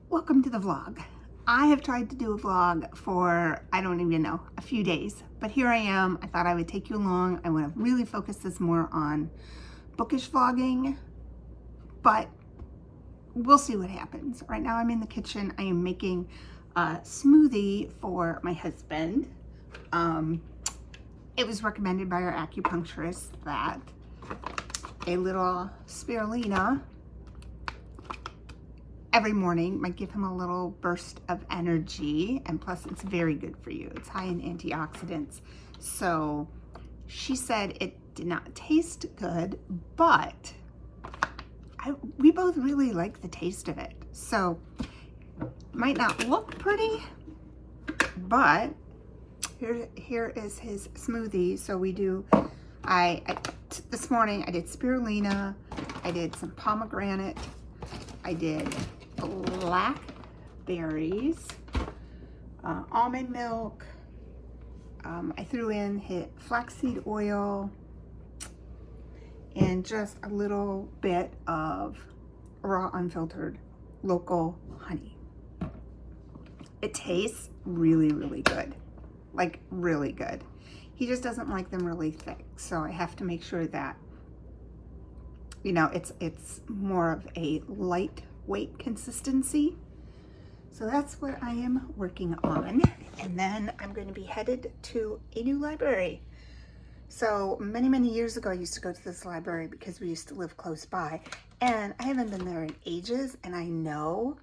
Welcome to the vlog. I have tried to do a vlog for, I don't even know, a few days, but here I am. I thought I would take you along. I want to really focus this more on bookish vlogging, but we'll see what happens. Right now I'm in the kitchen. I am making a smoothie for my husband. It was recommended by our acupuncturist that a little spirulina every morning might give him a little burst of energy, and plus it's very good for you. It's high in antioxidants. So she said it did not taste good, but we both really like the taste of it. So might not look pretty, but here is his smoothie. So we do, this morning I did spirulina, I did some pomegranate, I did blackberries, almond milk, I threw in flaxseed oil, and just a little bit of raw unfiltered local honey. It tastes really, really good. Like really good. He just doesn't like them really thick, so I have to make sure that, you know, it's more of a lightweight consistency. So that's what I am working on, and then I'm going to be headed to a new library. So many years ago I used to go to this library because we used to live close by, and I haven't been there in ages, and I know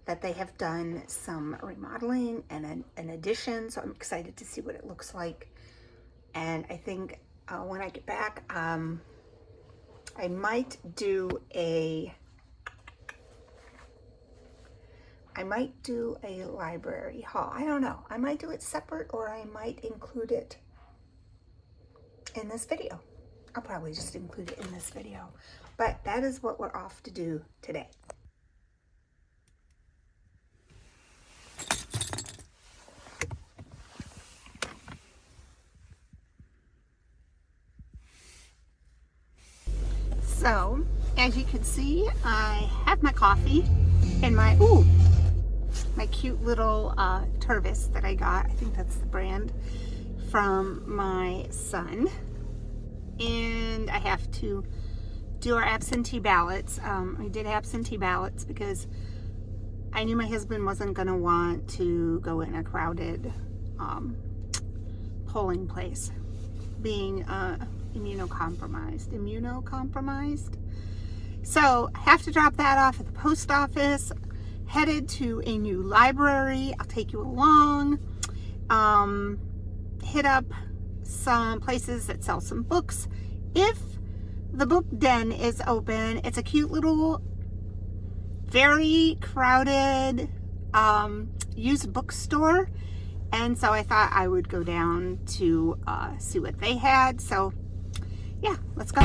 that they have done some remodeling and an addition, so I'm excited to see what it looks like. And I think when I get back, I might do a library haul. I don't know. I might do it separate, or I might include it in this video. I'll probably just include it in this video. But that is what we're off to do today. So, as you can see, I have my coffee and my cute little Tervis that I got. I think that's the brand, from my son. And I have to do our absentee ballots. I did absentee ballots because I knew my husband wasn't going to want to go in a crowded polling place, being immunocompromised. So I have to drop that off at the post office, headed to a new library. I'll take you along, hit up some places that sell some books. If the book den is open, it's a cute little, very crowded used bookstore, and so I thought I would go down to see what they had. So yeah, let's go.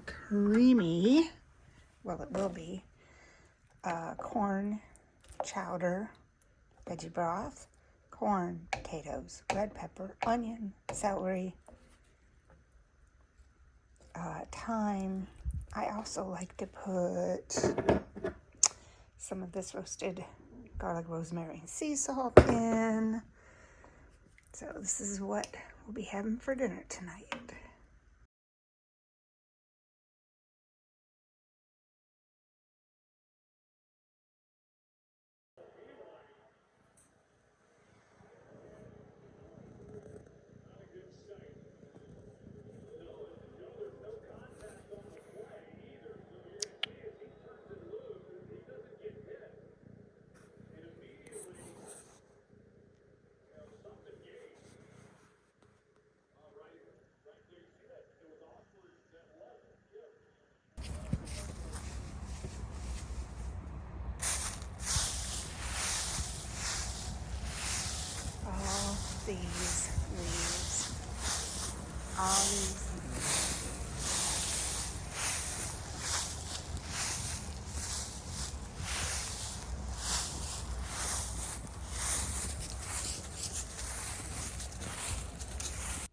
Creamy, well, it will be, corn chowder, veggie broth, corn, potatoes, red pepper, onion, celery, thyme. I also like to put some of this roasted garlic, rosemary, and sea salt in. So this is what we'll be having for dinner tonight. all these.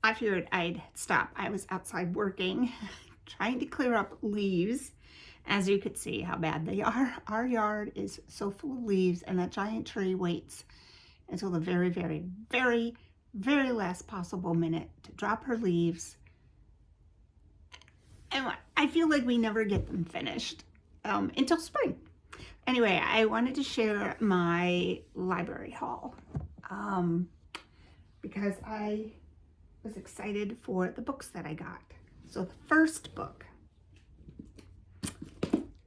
I figured I'd stop. I was outside working, trying to clear up leaves. As you could see how bad they are. Our yard is so full of leaves, and that giant tree waits until the very, very, very, very last possible minute to drop her leaves. And I feel like we never get them finished until spring. Anyway, I wanted to share my library haul because I was excited for the books that I got. So the first book,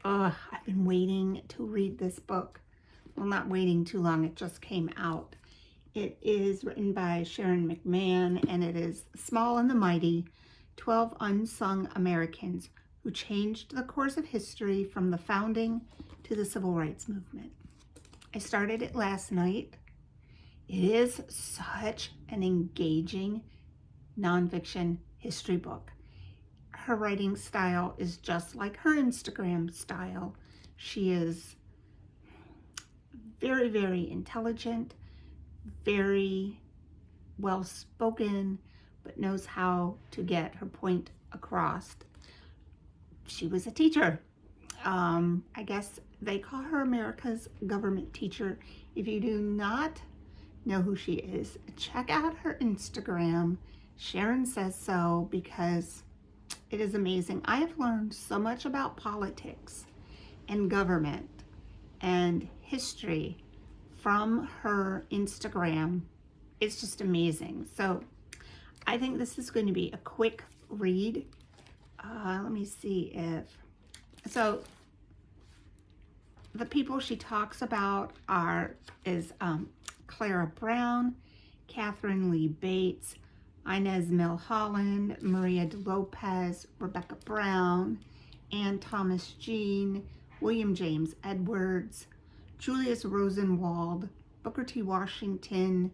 I've been waiting to read this book. Well, not waiting too long, it just came out. It is written by Sharon McMahon, and it is Small and the Mighty, 12 Unsung Americans Who Changed the Course of History from the Founding to the Civil Rights Movement. I started it last night. It is such an engaging nonfiction history book. Her writing style is just like her Instagram style. She is very, very intelligent, very well spoken, but knows how to get her point across. She was a teacher. I guess they call her America's government teacher. If you do not know who she is, check out her Instagram. Sharon Says So, because it is amazing. I have learned so much about politics and government and history from her Instagram. It's just amazing. So I think this is going to be a quick read. Let me see if, so the people she talks about is Clara Brown, Catherine Lee Bates, Inez Milholland, Maria de Lopez, Rebecca Brown, Ann Thomas Jean, William James Edwards, Julius Rosenwald, Booker T. Washington,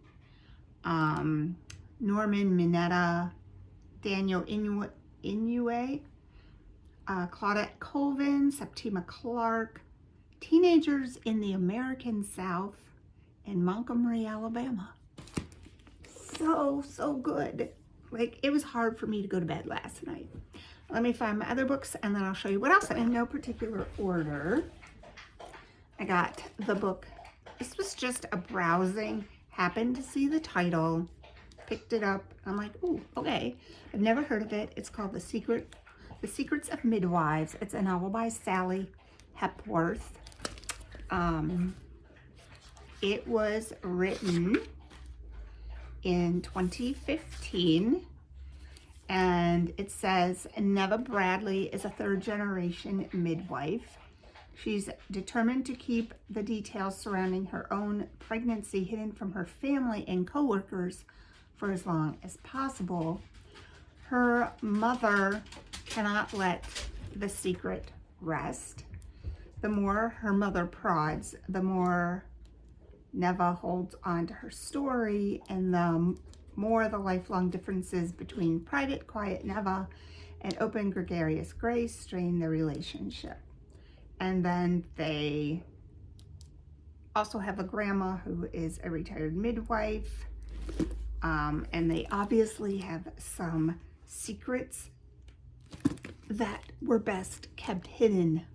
Norman Mineta, Daniel Inouye, Claudette Colvin, Septima Clark, Teenagers in the American South, and Montgomery, Alabama. So good. Like, it was hard for me to go to bed last night. Let me find my other books, and then I'll show you what else. In no particular order, I got the book. This was just a browsing, happened to see the title, picked it up. I'm like, ooh, okay. I've never heard of it. It's called The Secrets of Midwives. It's a novel by Sally Hepworth. It was written in 2015, and it says Neva Bradley is a third-generation midwife. She's determined to keep the details surrounding her own pregnancy hidden from her family and coworkers for as long as possible. Her mother cannot let the secret rest. The more her mother prods, the more Neva holds on to her story, and the more the lifelong differences between private, quiet Neva and open, gregarious Grace strain their relationship. And then they also have a grandma who is a retired midwife, and they obviously have some secrets that were best kept hidden.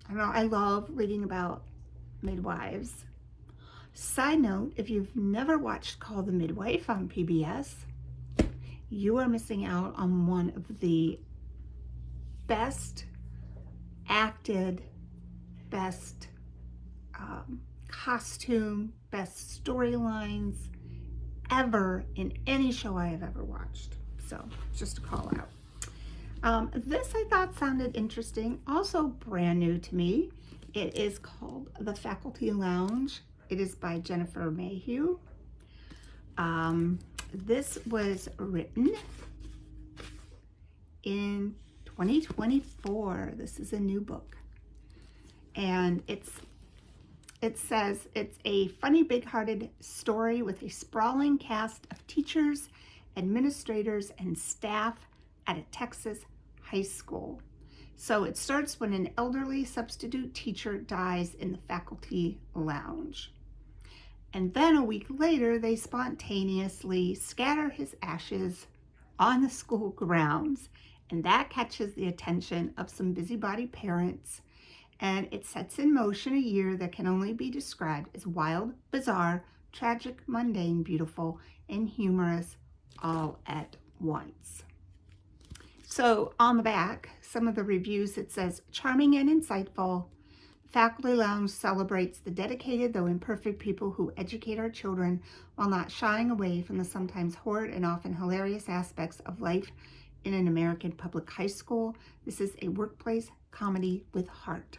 I don't know, I love reading about midwives. Side note, if you've never watched Call the Midwife on PBS, you are missing out on one of the best acted, best costume, best storylines ever in any show I have ever watched. So just a call out. This I thought sounded interesting, also brand new to me. It is called The Faculty Lounge. It is by Jennifer Mayhew. This was written in 2024. This is a new book. And it says it's a funny, big-hearted story with a sprawling cast of teachers administrators, and staff at a Texas high school. So it starts when an elderly substitute teacher dies in the faculty lounge. And then a week later, they spontaneously scatter his ashes on the school grounds. And that catches the attention of some busybody parents. And it sets in motion a year that can only be described as wild, bizarre, tragic, mundane, beautiful, and humorous all at once. So on the back, some of the reviews, it says, charming and insightful. Faculty Lounge celebrates the dedicated, though imperfect, people who educate our children while not shying away from the sometimes horrid and often hilarious aspects of life in an American public high school. This is a workplace comedy with heart.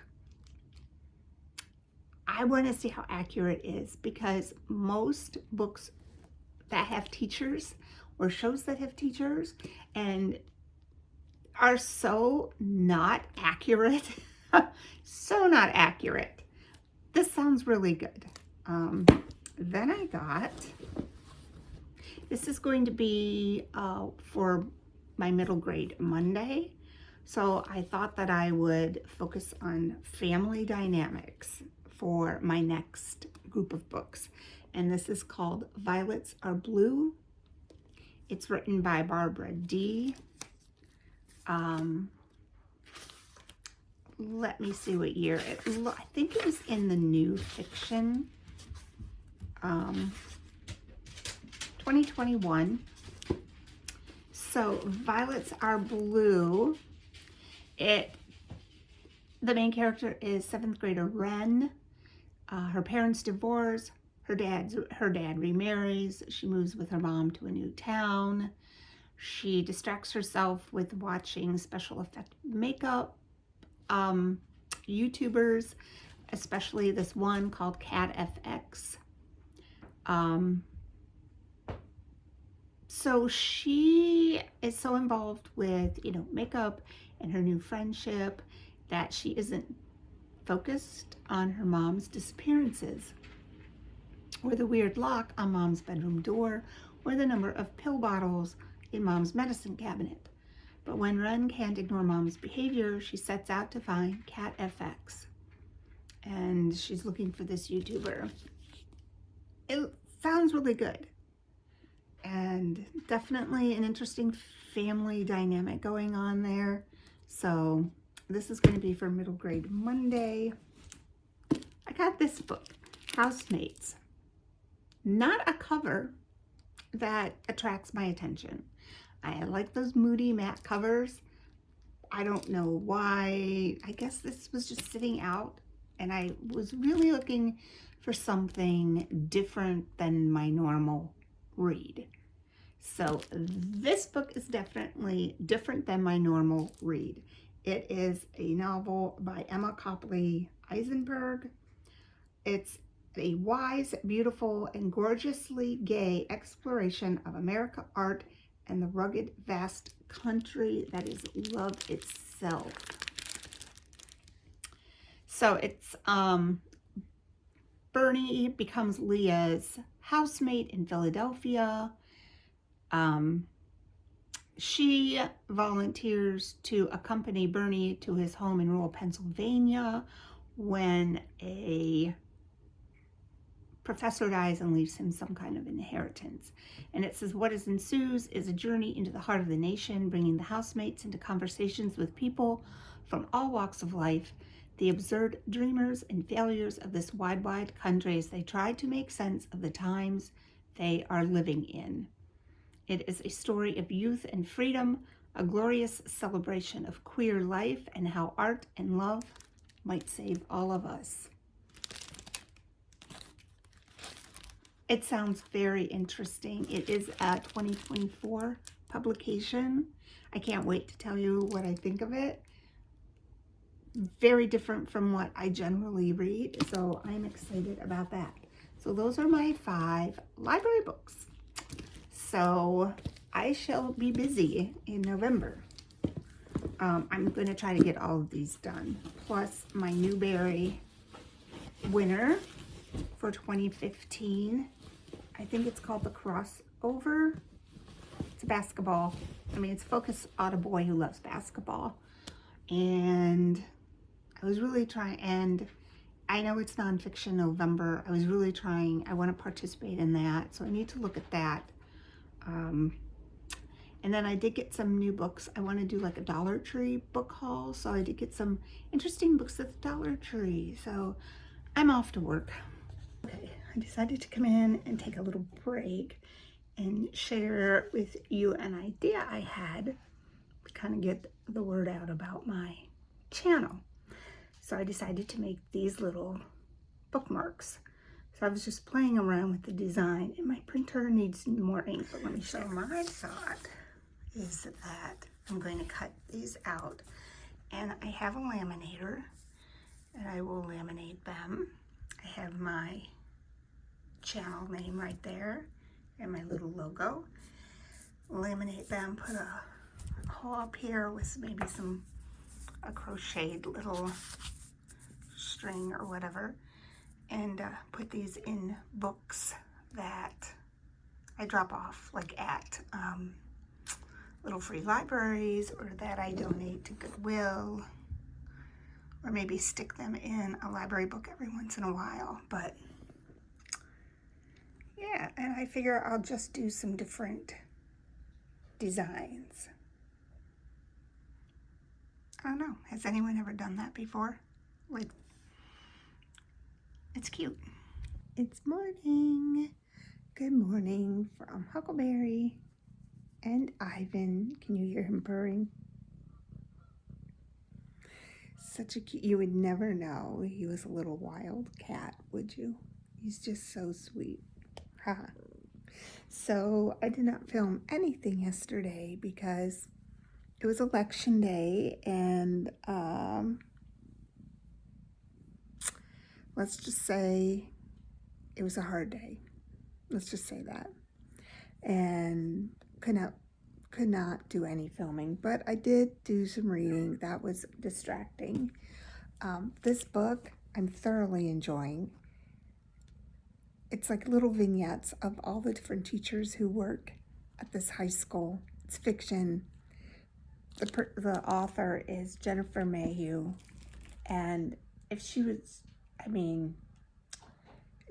I want to see how accurate it is, because most books that have teachers or shows that have teachers and are so not accurate. So not accurate. This sounds really good. Then I got, this is going to be for my middle grade Monday. So I thought that I would focus on family dynamics for my next group of books. And this is called Violets Are Blue. It's written by Barbara Dee. Let me see what year I think it was in the new fiction, 2021. So Violets Are Blue. The main character is 7th grader Ren. Her parents divorce. Her dad remarries. She moves with her mom to a new town. She distracts herself with watching special effect makeup YouTubers, especially this one called Cat FX. So she is so involved with, makeup and her new friendship that she isn't focused on her mom's disappearances, or the weird lock on mom's bedroom door, or the number of pill bottles in mom's medicine cabinet. But when Ren can't ignore mom's behavior, she sets out to find Cat FX. And she's looking for this YouTuber. It sounds really good. And definitely an interesting family dynamic going on there. So this is going to be for middle grade Monday. I got this book, Housemates. Not a cover that attracts my attention. I like those moody matte covers. I don't know why. I guess this was just sitting out, and I was really looking for something different than my normal read. So this book is definitely different than my normal read. It is a novel by Emma Copley, Eisenburg. It's a wise, beautiful, and gorgeously gay exploration of American art and the rugged, vast country that is love itself. So it's Bernie becomes Leah's housemate in Philadelphia. She volunteers to accompany Bernie to his home in rural Pennsylvania when a professor dies and leaves him some kind of inheritance. And it says, what ensues is a journey into the heart of the nation, bringing the housemates into conversations with people from all walks of life, the absurd dreamers and failures of this wide, wide country as they try to make sense of the times they are living in. It is a story of youth and freedom, a glorious celebration of queer life and how art and love might save all of us. It sounds very interesting. It is a 2024 publication. I can't wait to tell you what I think of it. Very different from what I generally read, so I'm excited about that. So those are my 5 library books. So I shall be busy in November. I'm going to try to get all of these done. Plus my Newbery winner for 2015. I think it's called The Crossover. It's a basketball. I mean, it's focused on a boy who loves basketball. And I was really trying, and I know it's nonfiction November. I was really trying. I want to participate in that, so I need to look at that. And then I did get some new books. I want to do like a Dollar Tree book haul, so I did get some interesting books at the Dollar Tree. So I'm off to work. Okay, I decided to come in and take a little break and share with you an idea I had to kind of get the word out about my channel. So I decided to make these little bookmarks. So I was just playing around with the design, and my printer needs more ink, but let me show you. My thought is that I'm going to cut these out, and I have a laminator, and I will laminate them. I have my channel name right there, and my little logo. Laminate them, put a hole up here with maybe a crocheted little string or whatever, and put these in books that I drop off, like at little free libraries, or that I donate to Goodwill, or maybe stick them in a library book every once in a while. But yeah, and I figure I'll just do some different designs. I don't know, has anyone ever done that before? Like, it's cute. It's morning. Good morning from Huckleberry and Ivan. Can you hear him purring? Such a cute, you would never know he was a little wild cat, would you? He's just so sweet. Haha. So I did not film anything yesterday because it was election day, and let's just say it was a hard day. Let's just say that. And could not do any filming, but I did do some reading. That was distracting. This book I'm thoroughly enjoying. It's like little vignettes of all the different teachers who work at this high school. It's fiction. The author is Jennifer Mayhew, and if she was, I mean,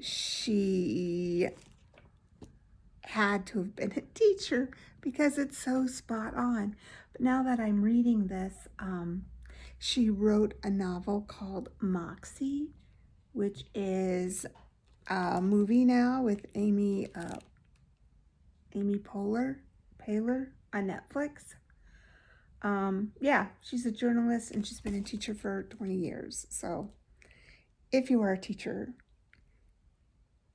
she had to have been a teacher because it's so spot on. But now that I'm reading this, she wrote a novel called Moxie, which is a movie now with Amy Poehler on Netflix. Yeah, she's a journalist, and she's been a teacher for 20 years. So if you are a teacher,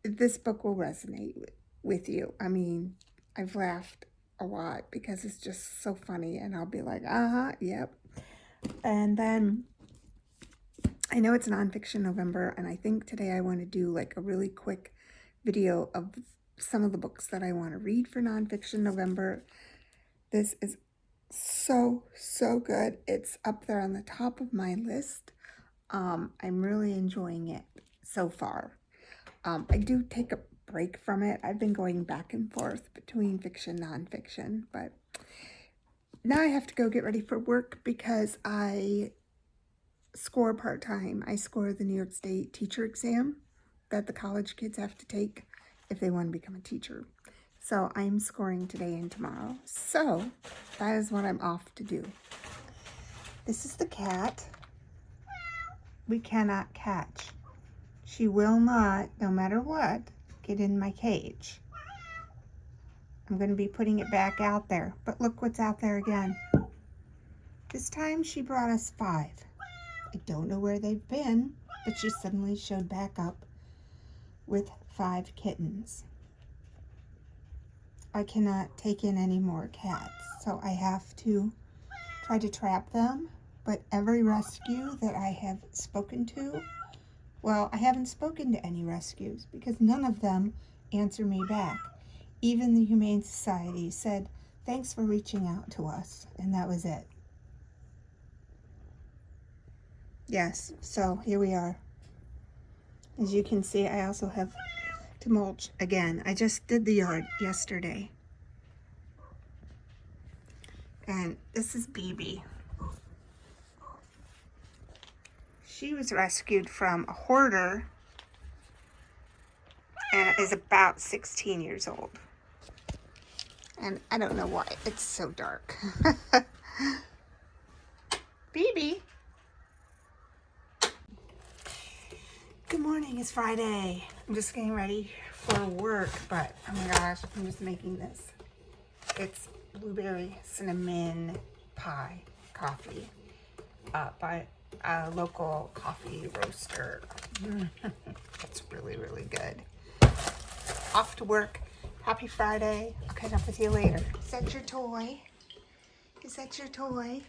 this book will resonate with you. I mean, I've laughed a lot because it's just so funny, and I'll be like, yep. And then I know it's nonfiction November, and I think today I want to do like a really quick video of some of the books that I want to read for nonfiction November. This is so good. It's up there on the top of my list. I'm really enjoying it so far. I do take a break from it. I've been going back and forth between fiction, nonfiction, but now I have to go get ready for work because I score part-time. I score the New York State teacher exam that the college kids have to take if they want to become a teacher. So I'm scoring today and tomorrow. So that is what I'm off to do. This is the cat. We cannot catch. She will not, no matter what, get in my cage. I'm going to be putting it back out there. But look what's out there again. This time she brought us 5. I don't know where they've been, but she suddenly showed back up with 5 kittens. I cannot take in any more cats, so I have to try to trap them. But every rescue that I have spoken to, well, I haven't spoken to any rescues because none of them answer me back. Even the Humane Society said, thanks for reaching out to us, and that was it. Yes, so here we are. As you can see, I also have to mulch again. I just did the yard yesterday. And this is BB. She was rescued from a hoarder and is about 16 years old. And I don't know why it's so dark. BB. Good morning, it's Friday. I'm just getting ready for work, but oh my gosh, I'm just making this. It's blueberry cinnamon pie coffee by a local coffee roaster. It's really, really good. Off to work. Happy Friday. I'll catch up with you later. Is that your toy? Is that your toy?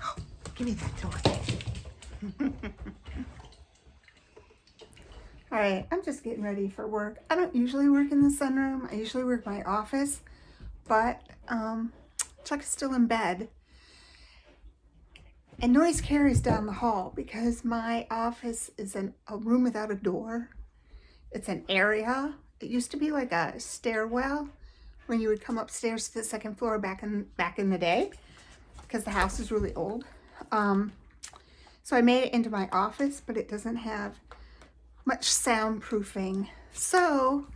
Oh, give me that toy. All right, I'm just getting ready for work. I don't usually work in the sunroom. I usually work in my office, but Chuck is still in bed. And noise carries down the hall because my office is a room without a door. It's an area. It used to be like a stairwell when you would come upstairs to the second floor back in the day, because the house is really old. So I made it into my office, but it doesn't have much soundproofing. So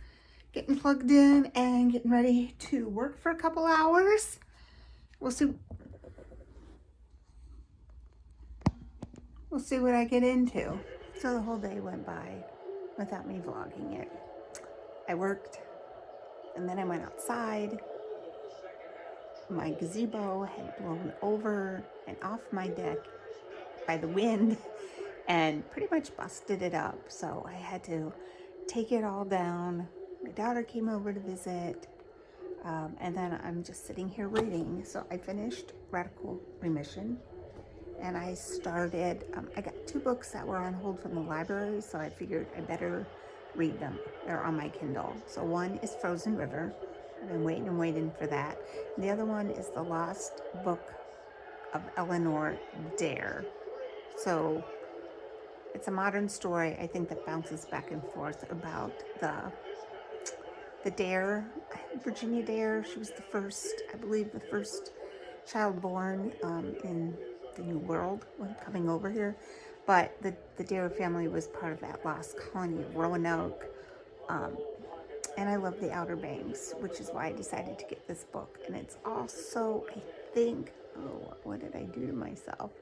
getting plugged in and getting ready to work for a couple hours. We'll see what I get into. So the whole day went by without me vlogging it. I worked, and then I went outside. My gazebo had blown over and off my deck by the wind and pretty much busted it up. So I had to take it all down. My daughter came over to visit, and then I'm just sitting here reading. So I finished Radical Remission, and I started, I got 2 books that were on hold from the library, so I figured I better read them. They're on my Kindle. So one is Frozen River. I've been waiting for that. And the other one is The Lost Book of Eleanor Dare. So it's a modern story, I think, that bounces back and forth about the Dare, Virginia Dare. She was the first, I believe, the first child born in the New World when coming over here. But the Dare family was part of that lost colony of Roanoke. And I love the Outer Banks, which is why I decided to get this book. And it's also, I think, oh, what did I do to myself?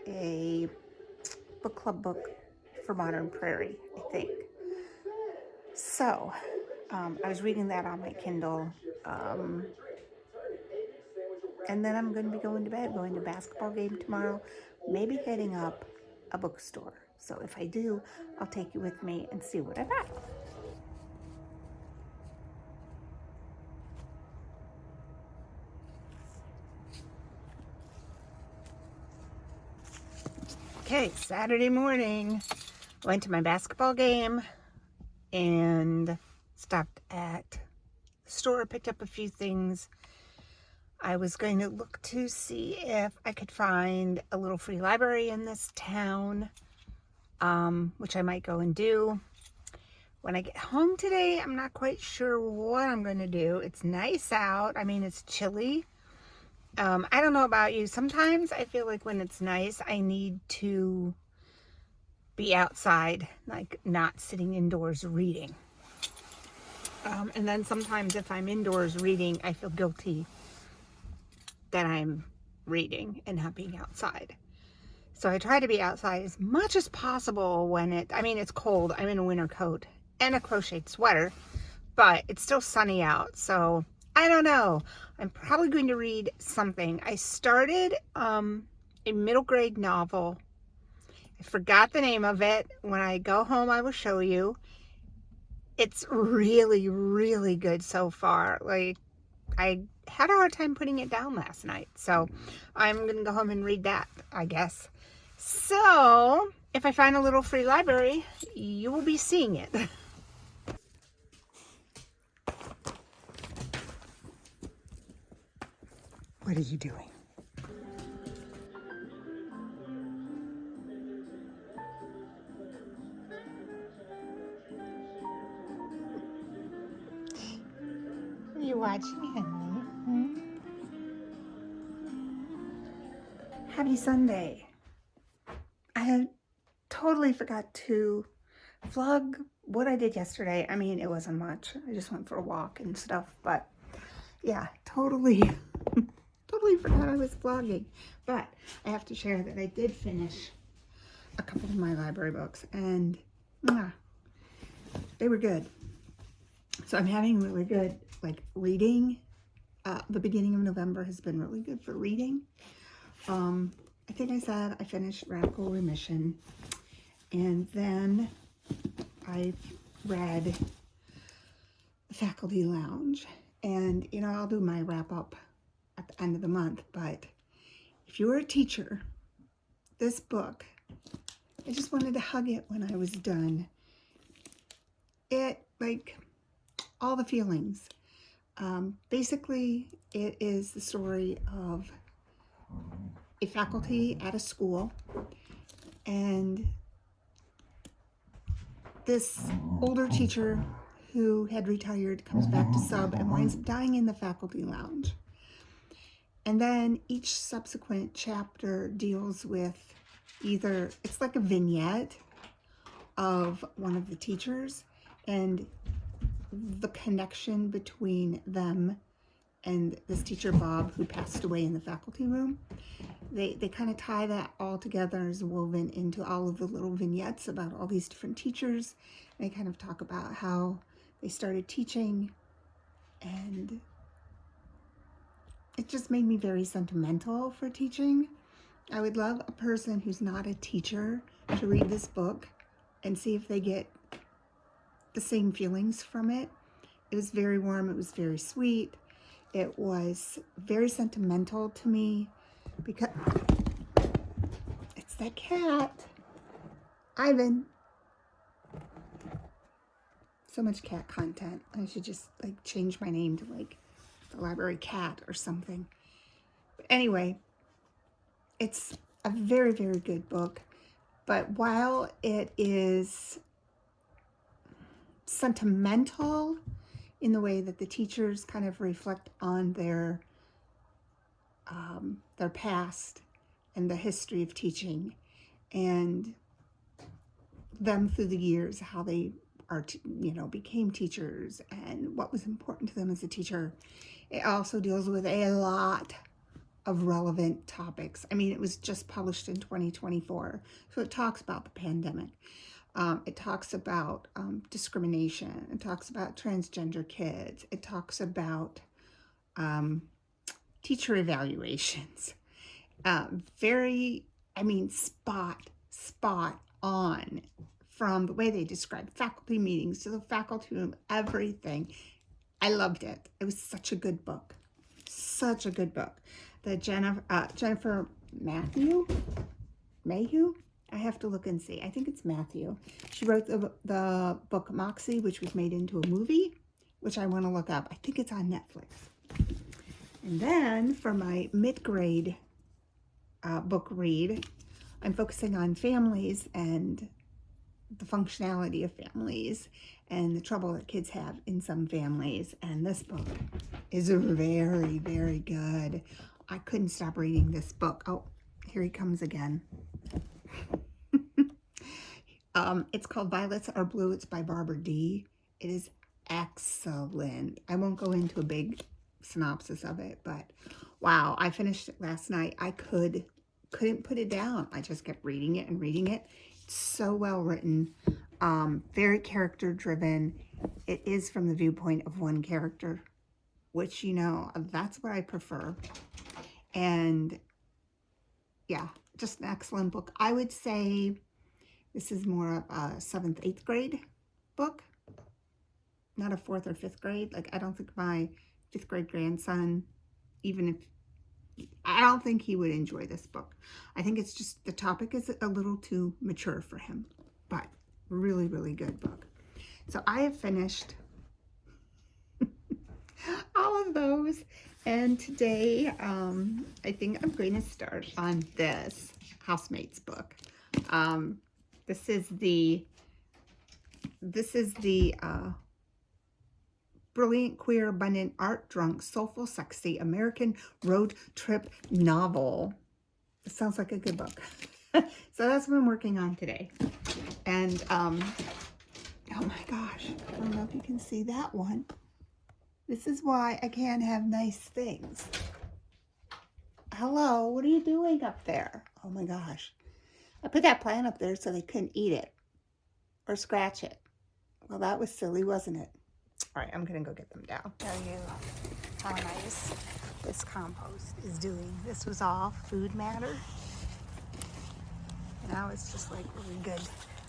A book club book for Modern Prairie, I think. So, I was reading that on my Kindle. And then I'm going to be going to bed, going to a basketball game tomorrow, maybe hitting up a bookstore. So if I do, I'll take you with me and see what I got. Okay, Saturday morning, went to my basketball game and stopped at the store, picked up a few things. I was going to look to see if I could find a little free library in this town, which I might go and do. When I get home today, I'm not quite sure what I'm going to do. It's nice out. I mean, it's chilly. I don't know about you. Sometimes I feel like when it's nice, I need to be outside, like not sitting indoors reading. And then sometimes if I'm indoors reading, I feel guilty that I'm reading and not being outside. So I try to be outside as much as possible when it's cold. I'm in a winter coat and a crocheted sweater, but it's still sunny out. So I don't know. I'm probably going to read something. I started a middle grade novel. I forgot the name of it. When I go home, I will show you. It's really, really good so far. Like, I had a hard time putting it down last night. So I'm going to go home and read that, I guess. So if I find a little free library, you will be seeing it. What are you doing? Are you watching, Henry? Happy Sunday. I had totally forgot to vlog what I did yesterday. I mean, it wasn't much. I just went for a walk and stuff, but yeah, totally forgot I was vlogging. But I have to share that I did finish a couple of my library books, and they were good. So I'm having really good, like, reading. The beginning of November has been really good for reading. I think I said I finished Radical Remission, and then I've read The Faculty Lounge, and you know, I'll do my wrap up at the end of the month. But if you were a teacher, this book, I just wanted to hug it when I was done. It, like, all the feelings. Basically, it is the story of a faculty at a school, and this older teacher who had retired comes back to sub and winds up dying in the faculty lounge. And then each subsequent chapter deals with either, it's like a vignette of one of the teachers and the connection between them and this teacher Bob, who passed away in the faculty room. They kind of tie that all together, is woven into all of the little vignettes about all these different teachers. And they kind of talk about how they started teaching, and it just made me very sentimental for teaching. I would love a person who's not a teacher to read this book and see if they get the same feelings from it. It was very warm. It was very sweet. It was very sentimental to me because it's that cat, Ivan. So much cat content. I should just, like, change my name to, like, the library cat or something. But anyway, it's a very, very good book. But while it is sentimental in the way that the teachers kind of reflect on their past and the history of teaching, and them through the years, how they are, became teachers and what was important to them as a teacher. It also deals with a lot of relevant topics. I mean, it was just published in 2024, so it talks about the pandemic. It talks about discrimination. It talks about transgender kids. It talks about teacher evaluations. Spot on, from the way they describe faculty meetings to the faculty room, everything. I loved it. It was such a good book. Such a good book. The Jennifer Mayhew? I have to look and see. I think it's Mathieu. She wrote the book Moxie, which was made into a movie, which I want to look up. I think it's on Netflix. And then for my mid-grade book read, I'm focusing on families and the functionality of families and the trouble that kids have in some families. And this book is very, very good. I couldn't stop reading this book. Oh, here he comes again. It's called Violets Are Blue. It's by Barbara Dee. It is excellent. I won't go into a big synopsis of it, but wow, I finished it last night. I couldn't put it down. I just kept reading it and reading it. It's so well written, very character driven. It is from the viewpoint of one character, which, that's what I prefer. And yeah, just an excellent book. I would say this is more of a 7th, 8th grade book, not a 4th or 5th grade. Like, I don't think my 5th grade grandson, I don't think he would enjoy this book. I think it's just, the topic is a little too mature for him, but really, really good book. So I have finished all of those. And today, I think I'm going to start on this Housemates book. This is the brilliant, queer, abundant, art drunk, soulful, sexy American road trip novel. It sounds like a good book. So that's what I'm working on today. And, oh my gosh, I don't know if you can see that one. This is why I can't have nice things. Hello, what are you doing up there? Oh my gosh. I put that plant up there so they couldn't eat it or scratch it. Well, that was silly, wasn't it? All right, I'm going to go get them down. Tell you how nice this compost is doing. This was all food matter. Now it's just like really good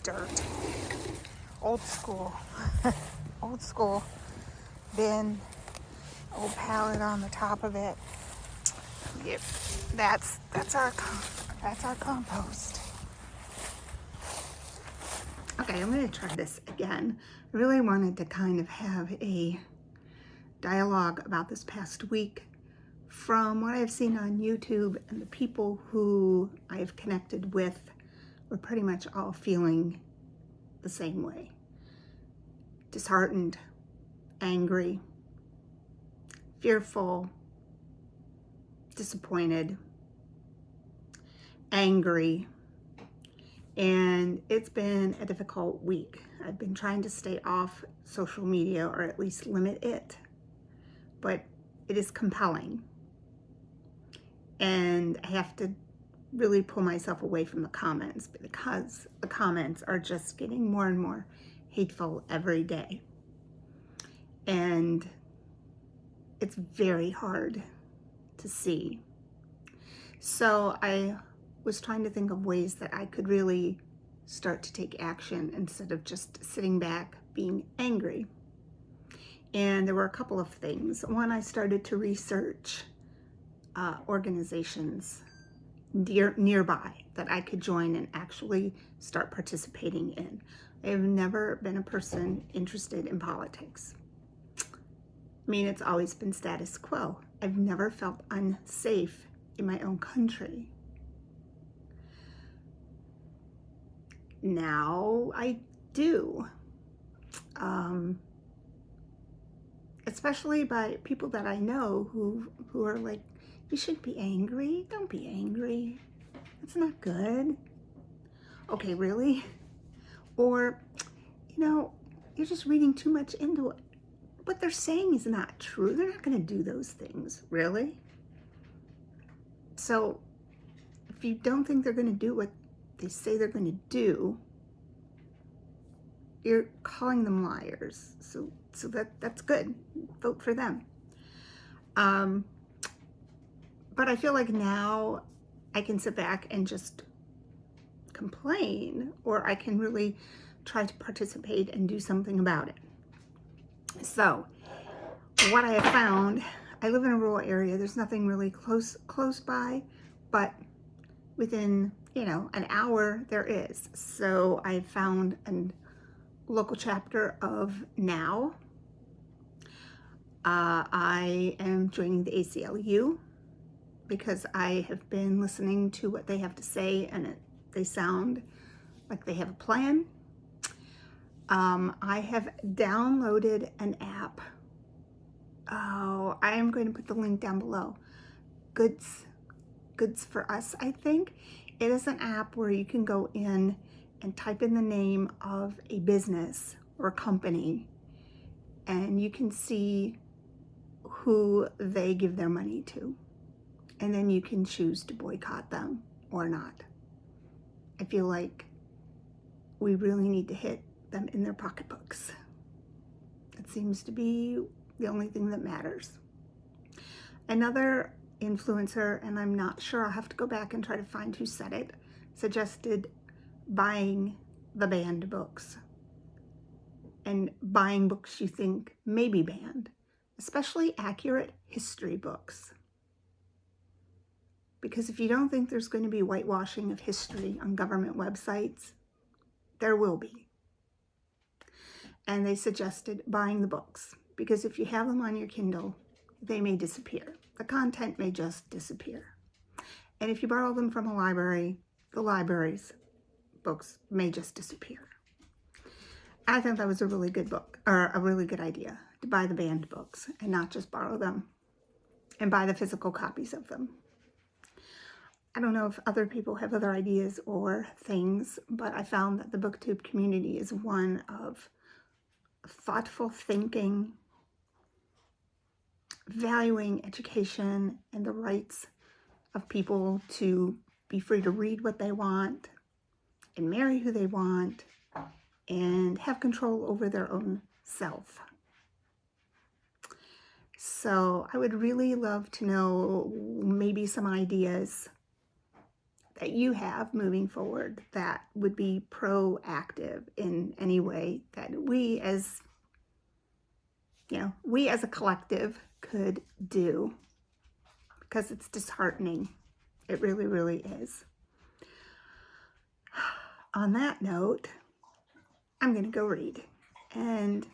dirt. Old school. Old school bin. Old pallet on the top of it. Yep, that's our compost. Okay, I'm going to try this again. I really wanted to kind of have a dialogue about this past week from what I've seen on YouTube, and the people who I've connected with were pretty much all feeling the same way. Disheartened, angry, fearful, disappointed, angry, and it's been a difficult week. I've been trying to stay off social media, or at least limit it, but it is compelling, and I have to really pull myself away from the comments, because the comments are just getting more and more hateful every day, and it's very hard to see. So I was trying to think of ways that I could really start to take action instead of just sitting back being angry. And there were a couple of things. One, I started to research organizations nearby that I could join and actually start participating in. I have never been a person interested in politics. I mean, it's always been status quo. I've never felt unsafe in my own country. Now I do. Especially by people that I know who are like, you shouldn't be angry. Don't be angry. It's not good. Okay, really? Or, you know, you're just reading too much into it. What they're saying is not true. They're not going to do those things. Really? So, if you don't think they're going to do what they say they're going to do, you're calling them liars. So that's good. Vote for them. But I feel like now I can sit back and just complain, or I can really try to participate and do something about it. So what I have found, I live in a rural area. There's nothing really close by, but within, an hour there is. So I found a local chapter of NOW. I am joining the ACLU because I have been listening to what they have to say, and they sound like they have a plan. I have downloaded an app. Oh, I am going to put the link down below. Goods for Us, I think. It is an app where you can go in and type in the name of a business or company, and you can see who they give their money to. And then you can choose to boycott them or not. I feel like we really need to hit them in their pocketbooks. It seems to be the only thing that matters. Another influencer, and I'm not sure, I'll have to go back and try to find who said it, suggested buying the banned books. And buying books you think may be banned, especially accurate history books. Because if you don't think there's going to be whitewashing of history on government websites, there will be. And they suggested buying the books, because if you have them on your Kindle, they may disappear. The content may just disappear. And if you borrow them from a library, the library's books may just disappear. I think that was a really good book, or a really good idea, to buy the banned books and not just borrow them, and buy the physical copies of them. I don't know if other people have other ideas or things, but I found that the BookTube community is one of thoughtful thinking, valuing education and the rights of people to be free to read what they want and marry who they want and have control over their own self. So I would really love to know maybe some ideas that you have moving forward that would be proactive in any way that we as a collective could do, because it's disheartening. It really, really is. On that note, I'm going to go read, and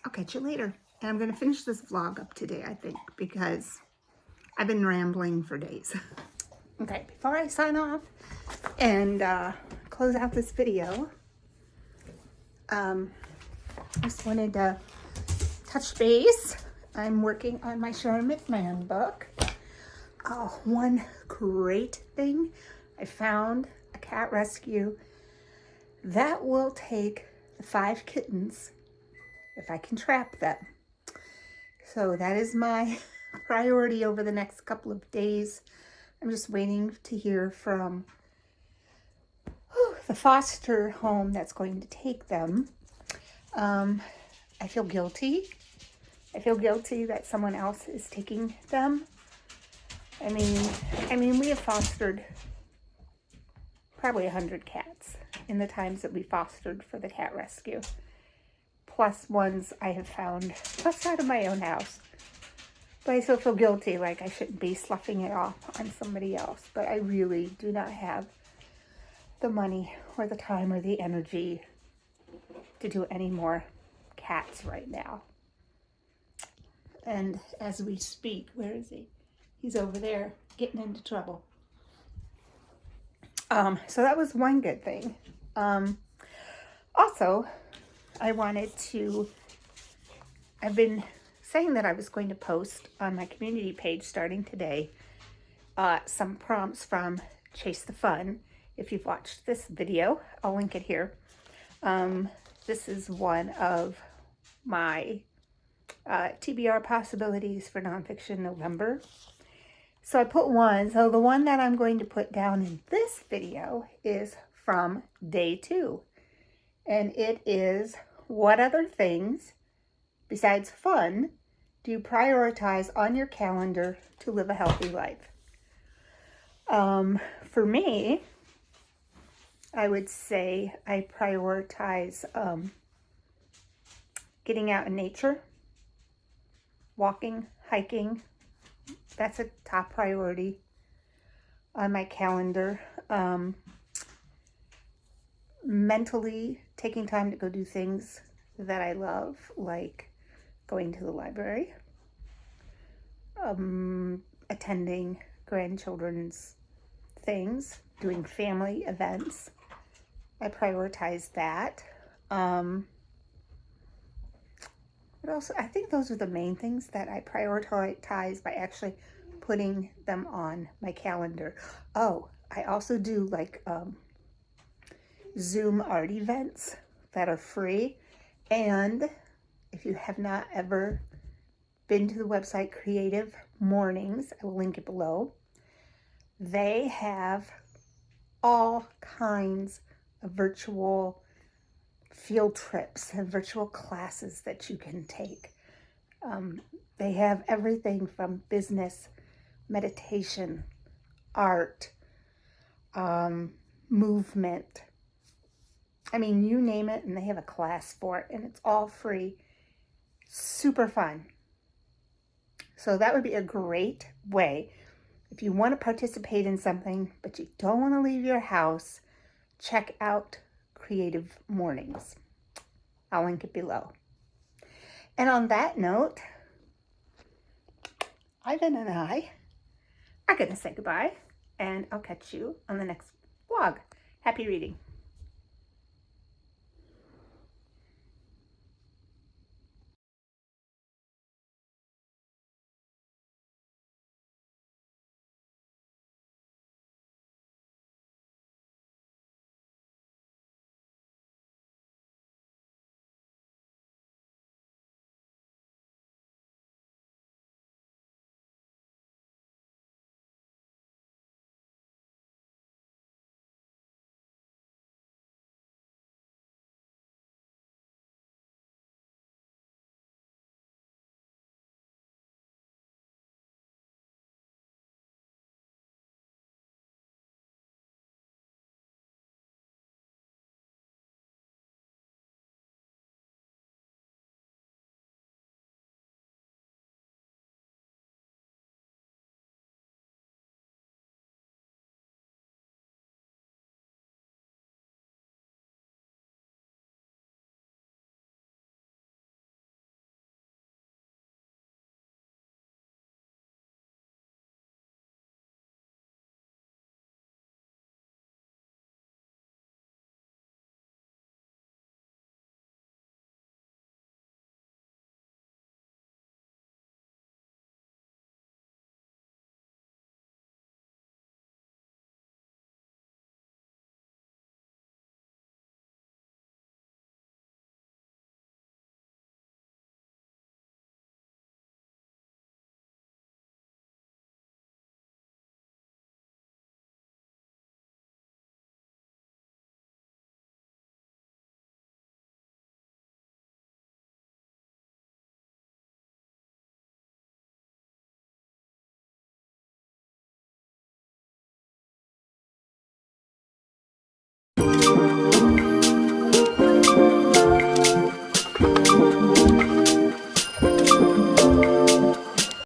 I'll catch you later. And I'm going to finish this vlog up today, I think, because I've been rambling for days. Okay, before I sign off and close out this video, I just wanted to touch base. I'm working on my Sharon McMahon book. One great thing, I found a cat rescue that will take the 5 kittens if I can trap them. So that is my priority over the next couple of days. I'm just waiting to hear from the foster home that's going to take them. I feel guilty. I feel guilty that someone else is taking them. I mean, we have fostered probably 100 cats in the times that we fostered for the cat rescue, plus ones I have found outside of my own house. But I still feel guilty, like I shouldn't be sloughing it off on somebody else. But I really do not have the money or the time or the energy to do any more cats right now. And as we speak, where is he? He's over there getting into trouble. So that was one good thing. Also, I've been saying that I was going to post on my community page starting today some prompts from Chase the Fun. If you've watched this video, I'll link it here. This is one of my TBR possibilities for nonfiction November. So I put one. So the one that I'm going to put down in this video is from day 2. And it is, what other things besides fun do you prioritize on your calendar to live a healthy life? For me, I would say I prioritize getting out in nature, walking, hiking. That's a top priority on my calendar. Mentally taking time to go do things that I love, like going to the library, attending grandchildren's things, doing family events. I prioritize that. But also, I think those are the main things that I prioritize by actually putting them on my calendar. Oh, I also do like Zoom art events that are free. And if you have not ever been to the website Creative Mornings, I will link it below. They have all kinds of virtual field trips and virtual classes that you can take. They have everything from business, meditation, art, movement. I mean, you name it, and they have a class for it, and it's all free. Super fun. So that would be a great way. If you want to participate in something, but you don't want to leave your house, check out Creative Mornings. I'll link it below. And on that note, Ivan and I are going to say goodbye, and I'll catch you on the next vlog. Happy reading.